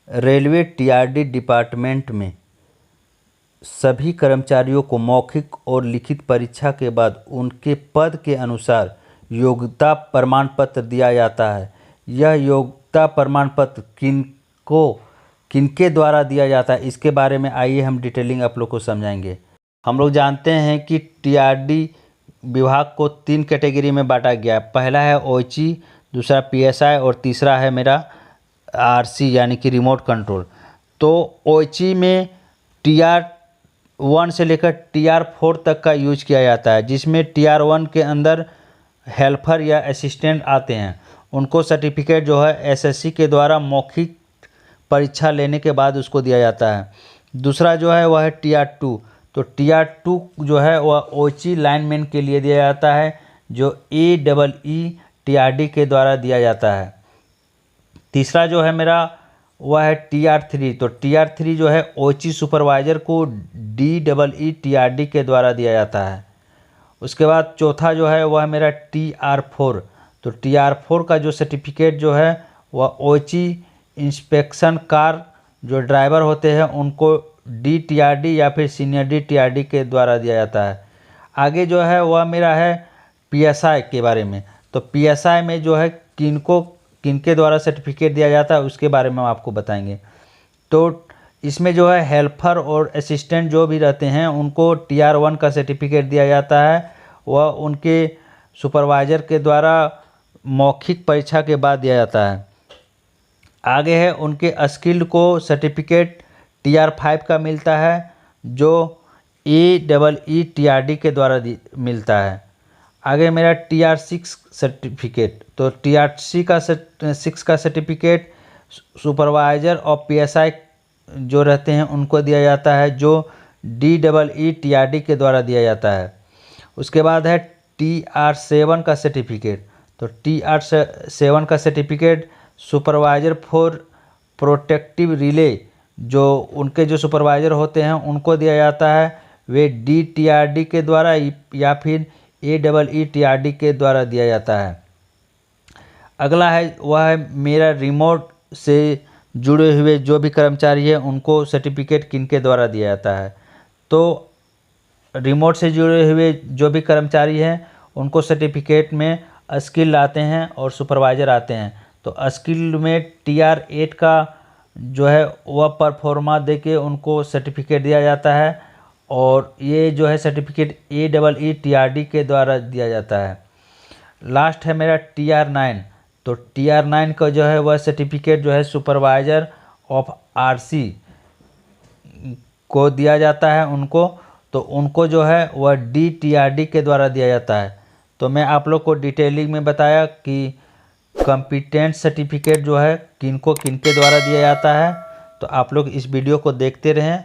Railway TRD department में सभी कर्मचारियों को मौखिक और लिखित परीक्षा के बाद उनके पद के अनुसार योग्यता प्रमाण पत्र दिया जाता है। यह योग्यता प्रमाण पत्र किनके द्वारा दिया जाता है, इसके बारे में आइए हम डिटेलिंग आप लोग को समझाएंगे। हम लोग जानते हैं कि टीआरडी विभाग को 3 कैटेगरी में बांटा गया है। पहला है ओएचई, दूसरा पीएसआई और तीसरा है मेरा आरसी यानी कि रिमोट कंट्रोल। तो ओएचई में TR1 से लेकर TR4 तक का यूज किया जाता है, जिसमें TR1 के अंदर हेल्पर या असिस्टेंट आते हैं। उनको सर्टिफिकेट जो है एसएससी के द्वारा मौखिक परीक्षा लेने के बाद उसको दिया जाता है। दूसरा जो है वह है TR2। तो TR2 जो है वह ओएचई लाइनमैन के लिए दिया जाता है, जो AEE TRD के द्वारा दिया जाता है। तीसरा जो है मेरा वह है TR3। तो TR3 जो है ओएचई सुपरवाइज़र को DEE TRD के द्वारा दिया जाता है। उसके बाद चौथा जो है वह मेरा TR4। तो TR4 का जो सर्टिफिकेट जो है वह ओएचई इंस्पेक्शन कार जो ड्राइवर होते हैं उनको DTRD या फिर सीनियर DTRD के द्वारा दिया जाता है। आगे जो है वह मेरा है PSI के बारे में। तो PSI में जो है किनके द्वारा सर्टिफिकेट दिया जाता है उसके बारे में हम आपको बताएंगे। तो इसमें जो है हेल्पर और असिस्टेंट जो भी रहते हैं उनको TR1 का सर्टिफिकेट दिया जाता है। वह उनके सुपरवाइज़र के द्वारा मौखिक परीक्षा के बाद दिया जाता है। आगे है उनके स्किल्ड को सर्टिफिकेट TR5 का मिलता है, जो AEE TRD के द्वारा मिलता है। आगे मेरा TR6 सर्टिफिकेट। तो TR6 का सर्टिफिकेट सुपरवाइज़र और PSI जो रहते हैं उनको दिया जाता है, जो DEE TRD के द्वारा दिया जाता है। उसके बाद है TR7 का सर्टिफिकेट। तो TR7 का certificate supervisor for protective relay जो उनके जो सुपरवाइज़र होते हैं उनको दिया जाता है, वे DTRD के द्वारा या फिर AEE TRD के द्वारा दिया जाता है। अगला है वह है मेरा रिमोट से जुड़े हुए जो भी कर्मचारी हैं उनको सर्टिफिकेट किनके द्वारा दिया जाता है। तो रिमोट से जुड़े हुए जो भी कर्मचारी हैं उनको सर्टिफिकेट में स्किल आते हैं और सुपरवाइज़र आते हैं। तो स्किल में TR8 का जो है वह परफॉर्मा दे के उनको सर्टिफिकेट दिया जाता है, और ये जो है सर्टिफिकेट AEE TRD के द्वारा दिया जाता है। लास्ट है मेरा TR9। तो TR9 का जो है वह सर्टिफिकेट जो है सुपरवाइज़र ऑफ RC को दिया जाता है उनको। तो उनको जो है वह DTRD के द्वारा दिया जाता है। तो मैं आप लोग को डिटेलिंग में बताया कि कॉम्पिटेंस सर्टिफिकेट जो है किनके द्वारा दिया जाता है। तो आप लोग इस वीडियो को देखते रहें।